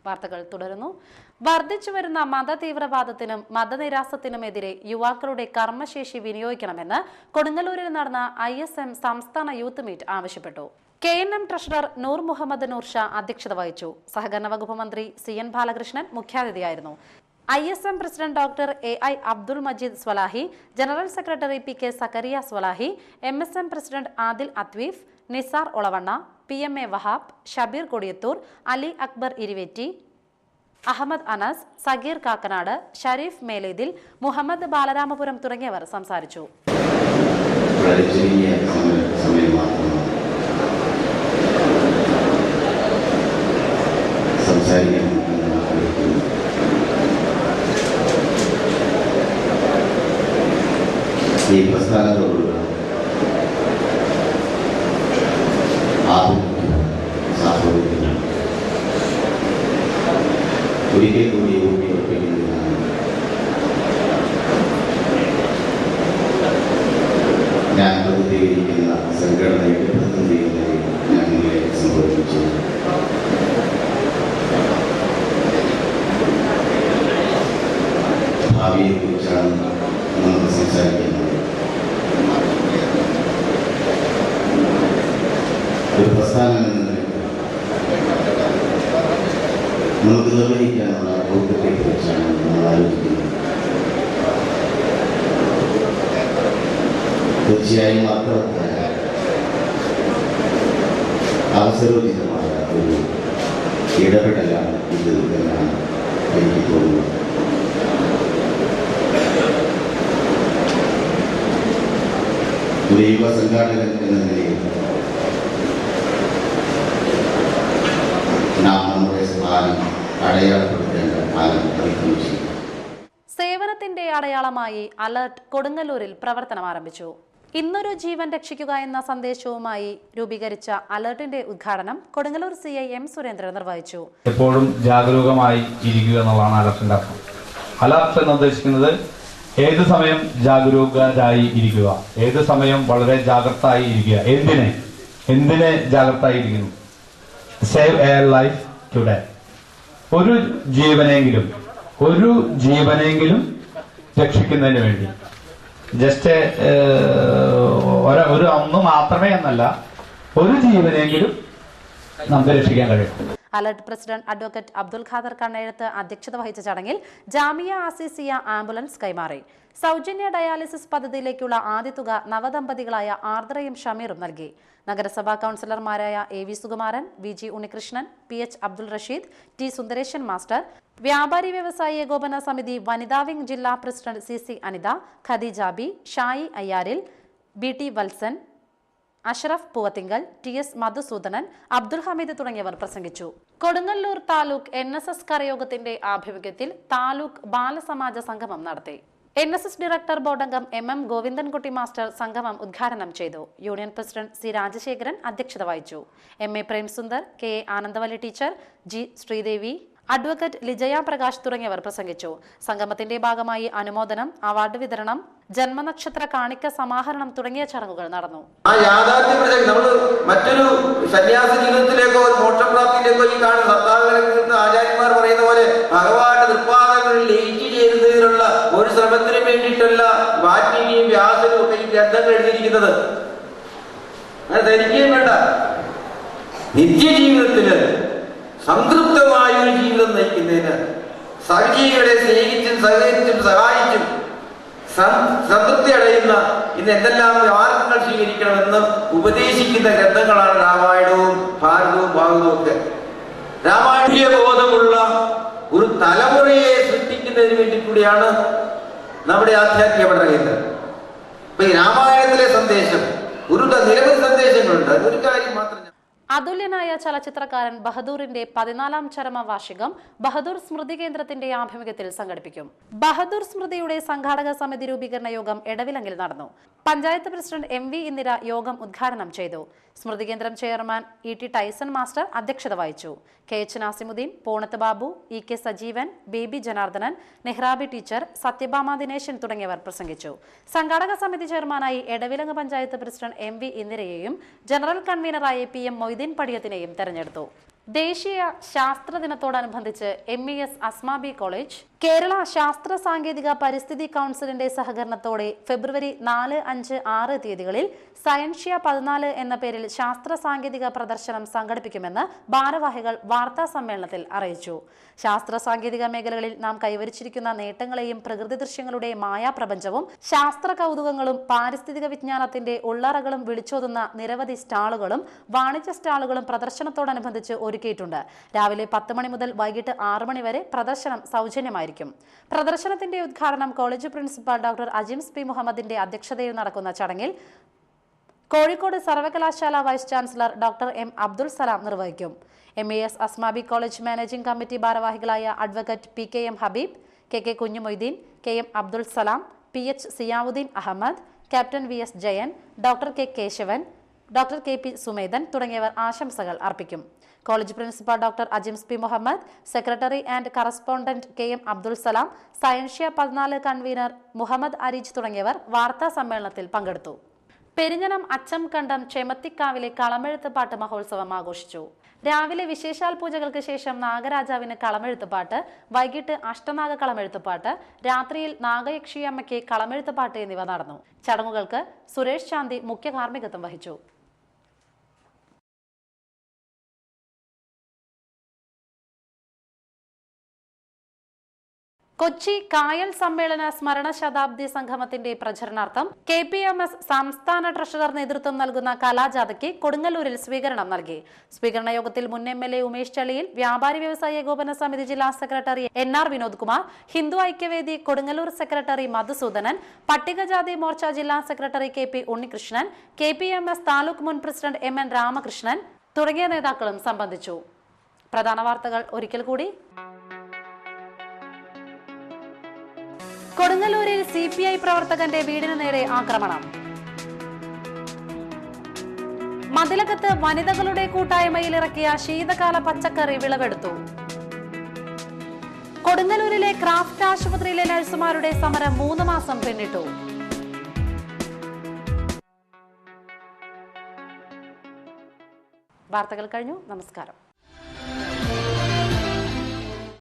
വാർത്തകൾ തുടരുന്നു. വർദ്ധിച്ചുവരുന്ന മതതീവ്രവാദത്തിനും മതനിരാസത്തിനുമെതിരെ യുവാക്കളുടെ കർമ്മശേഷി വിനിയോഗിക്കണമെന്ന് കൊടുങ്ങല്ലൂരിൽ നടന്ന ISM സംസ്ഥാന യൂത്ത് മീറ്റ് ആവശ്യപ്പെട്ടു. KNM ട്രഷറർ നൂർ മുഹമ്മദ് നൂർ ഷാ അധ്യക്ഷത വഹിച്ചു. സഹകരണ വകുപ്പ് മന്ത്രി CN ബാലകൃഷ്ണൻ മുഖ്യാതിഥിയായിരുന്നു. ISM president doctor AI Abdul Majeed Swalahi, general secretary PK Zakariya Swalahi, MSM president Adil Atheef, Nisar Olavanna, PMA Wahab, Shabeer Kodiyathur, Ali Akbar Iriveti, Ahammed Anas, Sageer Kakkanad, Shareef Melethil, Muhammad Balaramapuram തുടങ്ങിയവർ സംസാരിച്ചു. ഈ പ്രസ്ഥാനത്തോടുള്ള സാഹോദര്യത്തിനാണ് ഒരിക്കൽ കൂടി ഊട്ടിയുറപ്പിക്കുന്നതിനാണ് ഞാൻ പ്രതിനിധീകരിക്കുന്ന സംഘടനയുടെ പ്രതിനിധികളെ ഞാൻ നിങ്ങളെ സംബോധിപ്പിച്ചു. ഭാവിയെക്കുറിച്ചാണ് നമുക്ക് സംസാരിക്കുന്നത്. ഒരു പ്രസ്ഥാനം എന്ന നിലയ്ക്ക് നമുക്ക് നിർവഹിക്കാനുള്ള ദൗത്യത്തെക്കുറിച്ചാണ് നമ്മൾ ആലോചിക്കുന്നത്. തീർച്ചയായും അർത്ഥവത്തായ അവസരോചിതമായ ഒരു ഇടപെടലാണ് ഇത് എന്നാണ് എനിക്ക് തോന്നുന്നത്. ഒരു യുവ സംഘാടകൻ എന്ന നിലയിൽ നാം നമ്മുടെ സ്ഥാനം അടയാളപ്പെടുത്തേണ്ട കാലം അതിക്രമിച്ചു. സേവനത്തിന്റെ അടയാളമായി അലർട്ട് കൊടുങ്ങല്ലൂരിൽ പ്രവർത്തനം ആരംഭിച്ചു. ഇന്നൊരു ജീവൻ രക്ഷിക്കുക എന്ന സന്ദേശവുമായി രൂപീകരിച്ച അലർട്ടിന്റെ ഉദ്ഘാടനം കൊടുങ്ങല്ലൂർ CI M സുരേന്ദ്രൻ നിർവഹിച്ചു. എപ്പോഴും ജാഗരൂകമായി ഇരിക്കുക എന്നുള്ളതാണ് അലർട്ടിന്റെ അർത്ഥം. അലർട്ട് എന്ന് ഉദ്ദേശിക്കുന്നത് ഏത് സമയം ജാഗരൂകരായി ഇരിക്കുക, ഏത് സമയം വളരെ ജാഗ്രതായി ഇരിക്കുക. എന്തിനെ ജാഗ്രതായി ഇരിക്കുന്നു? Save A life today. ഒരു ജീവനെങ്കിലും രക്ഷിക്കുന്നതിന് വേണ്ടി ജസ്റ്റ് ഒന്ന് മാത്രമേ എന്നല്ല, ഒരു ജീവനെങ്കിലും നമുക്ക് രക്ഷിക്കാൻ കഴിയും. Alert president advocate Abdul Khader Kannezhuthu അധ്യക്ഷത വഹിച്ച ചടങ്ങിൽ ജാമിയ ആസിസിയ ആംബുലൻസ് കൈമാറി. സൗജന്യ ഡയാലിസിസ് പദ്ധതിയിലേക്കുള്ള ആദ്യ തുക നവദമ്പതികളായ ആർദ്രയും ഷമീറും നൽകി. നഗരസഭാ കൌൺസിലർമാരായ AV Sukumaran, VG Unnikrishnan, PH Abdul Rasheed, T Sundaresan master, വ്യാപാരി വ്യവസായി ഏകോപന സമിതി വനിതാ വിംഗ് ജില്ലാ പ്രസിഡന്റ് CC Anitha, Khadeeja B, Shayi Ayyaril, BT Valsan, Ashraf Poovathinkal, TS Madhusoodanan, Abdul Hameed തുടങ്ങിയവർ പ്രസംഗിച്ചു. കൊടുങ്ങല്ലൂർ താലൂക്ക് NSS കരയോഗത്തിന്റെ ആഭിമുഖ്യത്തിൽ താലൂക്ക് ബാലസമാജ സംഗമം നടത്തി. NSS ഡയറക്ടർ ബോർഡ് അംഗം MM ഗോവിന്ദൻകുട്ടി മാസ്റ്റർ സംഗമം ഉദ്ഘാടനം ചെയ്തു. യൂണിയൻ പ്രസിഡന്റ് C രാജശേഖരൻ അധ്യക്ഷത വഹിച്ചു. MA Premsundar, KA Anandavalli teacher, G Sreedevi, advocate Lijaya Prakash തുടങ്ങിയവർ പ്രസംഗിച്ചു. സംഗമത്തിന്റെ ഭാഗമായി അനുമോദനം, അവാർഡ് വിതരണം, ജന്മനക്ഷത്ര കാണിക്ക സമാഹരണം തുടങ്ങിയ ചടങ്ങുകൾ നടന്നു. മറ്റൊരു സന്യാസ ജീവിതത്തിലേക്കോ മോക്ഷപ്രാപ്തിയിലേക്കോ ഈ കാണുന്ന സർക്കാരുകളിൽ ആചാര്യന്മാർ പറയുന്ന പോലെ ഭഗവാന്റെ തൃപ്പാദങ്ങളിൽ ലയിച്ചു ചേരുന്നതിനുള്ള ഒരു ശ്രമത്തിന് വേണ്ടിയിട്ടല്ല വാൽമീകിയും വ്യാസനും ഒക്കെ ഈ ഗ്രന്ഥങ്ങൾ എഴുതിയിരിക്കുന്നത്. അങ്ങനെ ധരിക്കുകയും വേണ്ട. നിത്യജീവിതത്തില് സംതൃപ്തമായ ഒരു ജീവിതം നയിക്കുന്നതിന് സഹജീവികളെ സ്നേഹിച്ചും സഹകരിച്ചും സഹായിച്ചും സംതൃപ്തി അടയുന്ന ഇന്ന് എന്തെല്ലാം മാർഗങ്ങൾ സ്വീകരിക്കണമെന്ന് ഉപദേശിക്കുന്ന ഗ്രന്ഥങ്ങളാണ് രാമായണവും ഭാരതവും ഭാഗവതവും ഒക്കെ. രാമായണീയ ബോധമുള്ള ഒരു തലമുറയെ സൃഷ്ടിക്കുന്നതിന് വേണ്ടി കൂടിയാണ് നമ്മുടെ ആധ്യാത്മിക പഠന കേന്ദ്രം. അപ്പൊ ഈ രാമായണത്തിലെ സന്ദേശം നിരവധി സന്ദേശങ്ങളുണ്ട്. അതൊരു കാര്യം മാത്രം. അതുല്യനായ ചലച്ചിത്രകാരൻ ബഹദൂറിന്റെ 14ാം ചരമവാർഷികം ബഹദൂർ സ്മൃതി കേന്ദ്രത്തിന്റെ ആഭിമുഖ്യത്തിൽ സംഘടിപ്പിക്കും. ബഹദൂർ സ്മൃതിയുടെ സംഘാടക സമിതി രൂപീകരണ യോഗം എടവിലങ്ങിൽ നടന്നു. പഞ്ചായത്ത് പ്രസിഡന്റ് MV ഇന്ദിര യോഗം ഉദ്ഘാടനം ചെയ്തു. സ്മൃതി കേന്ദ്രം ചെയർമാൻ ET ടൈസൺ മാസ്റ്റർ അധ്യക്ഷത വഹിച്ചു. KH Nasimuddin, Ponath Babu, EK Sajeevan, Baby Janardhanan, Nehrabi teacher, Sathyabhama Dineshan തുടങ്ങിയവർ പ്രസംഗിച്ചു. സംഘാടക സമിതി ചെയർമാനായി എടവിലങ്ങ് പഞ്ചായത്ത് പ്രസിഡന്റ് MV ഇന്ദിരയെയും ജനറൽ കൺവീനറായി PM മൊയ്തീൻ പടിയത്തിനെയും തെരഞ്ഞെടുത്തു. ദേശീയ ശാസ്ത്ര ദിനത്തോടനുബന്ധിച്ച് MES അസ്മാബി കോളേജ് കേരള ശാസ്ത്ര സാങ്കേതിക പരിസ്ഥിതി കൗൺസിലിന്റെ സഹകരണത്തോടെ ഫെബ്രുവരി 4, 5, 6 തീയതികളിൽ സയൻഷ്യ 14 എന്ന പേരിൽ ശാസ്ത്ര സാങ്കേതിക പ്രദർശനം സംഘടിപ്പിക്കുമെന്ന് ഭാരവാഹികൾ വാർത്താ സമ്മേളനത്തിൽ അറിയിച്ചു. ശാസ്ത്ര സാങ്കേതിക മേഖലകളിൽ നാം കൈവരിച്ചിരിക്കുന്ന നേട്ടങ്ങളെയും പ്രകൃതി ദൃശ്യങ്ങളുടെ മായാപ്രപഞ്ചവും ശാസ്ത്ര കൗതുകങ്ങളും പാരിസ്ഥിതിക വിജ്ഞാനത്തിന്റെ ഉള്ളറകളും വിളിച്ചോതുന്ന നിരവധി സ്റ്റാളുകളും വാണിജ്യ സ്റ്റാളുകളും പ്രദർശനത്തോടനുബന്ധിച്ച് ഒരുക്കിയിട്ടുണ്ട്. രാവിലെ 10 മണി മുതൽ വൈകിട്ട് 6 മണി വരെ പ്രദർശനം സൗജന്യമായിരിക്കും. പ്രദർശനത്തിന്റെ ഉദ്ഘാടനം college principal doctor Ajims P മുഹമ്മദിന്റെ അധ്യക്ഷതയിൽ നടക്കുന്ന ചടങ്ങിൽ കോഴിക്കോട് സർവകലാശാല vice chancellor doctor M. Abdul Salam നിർവഹിക്കും. MES Asmabi college managing committee ഭാരവാഹികളായ advocate PKM Habeeb, KK Kunjumoideen, KM Abdul Salam, PH Ziyavudheen Ahammed, captain VS Jayan, doctor K. Keshavan, doctor KP Sumedhan തുടങ്ങിയവർ ആശംസകൾ അർപ്പിക്കും. College principal doctor Ajims P Muhammad, secretary and correspondent KM Abdul Salam, Scientia 14 convener Muhammad Areej തുടങ്ങിയവർ വാർത്താ സമ്മേളനത്തിൽ പങ്കെടുത്തു. പെരിഞ്ഞനം അച്ചംകണ്ടം ചെമത്തിക്കാവിലെ കളമെഴുത്തുപാട്ട് മഹോത്സവം ആഘോഷിച്ചു. രാവിലെ വിശേഷാൽ പൂജകൾക്ക് ശേഷം നാഗരാജാവിന് കളമെഴുത്തുപാട്ട്, വൈകിട്ട് അഷ്ടനാഗ കളമെഴുത്തുപാട്ട്, രാത്രിയിൽ നാഗയക്ഷിയമ്മയ്ക്ക് കളമെഴുത്തുപാട്ട് എന്നിവ നടന്നു. ചടങ്ങുകൾക്ക് സുരേഷ് ശാന്തി മുഖ്യ കാർമ്മികത്വം വഹിച്ചു. കൊച്ചി കായൽ സമ്മേളന സ്മരണ ശതാബ്ദി സംഗമത്തിന്റെ പ്രചരണാർത്ഥം KPMS സംസ്ഥാന ട്രഷറർ നേതൃത്വം നൽകുന്ന കലാജാഥയ്ക്ക് കൊടുങ്ങല്ലൂരിൽ സ്വീകരണം നൽകി. സ്വീകരണ യോഗത്തിൽ മുൻ MLA ഉമേഷ് ചളിയിൽ, വ്യാപാരി വ്യവസായ ഏകോപന സമിതി ജില്ലാ secretary NR Vinod Kumar, Hindu Aikyavedi Kodungallur secretary Madhusoodanan, പട്ടികജാതി മോർച്ച ജില്ലാ secretary KP Unnikrishnan, KPMS taluk മുൻ പ്രസിഡന്റ് MN രാമകൃഷ്ണൻ തുടങ്ങിയ നേതാക്കളും സംബന്ധിച്ചു. പ്രധാന വാർത്തകൾ ഒരിക്കൽ കൂടി. കൊടുങ്ങല്ലൂരിൽ CPI പ്രവർത്തകന്റെ വീടിന് നേരെ ആക്രമണം. മതിലകത്ത് വനിതകളുടെ കൂട്ടായ്മയിൽ ഇറക്കിയ ശീതകാല പച്ചക്കറി വിളവെടുത്തു. കൊടുങ്ങല്ലൂരിലെ ക്രാഫ്റ്റ് ആശുപത്രിയിലെ നഴ്സുമാരുടെ സമരം 3 മാസം പിന്നിട്ടു. വാർത്തകൾ കഴിഞ്ഞു. നമസ്കാരം.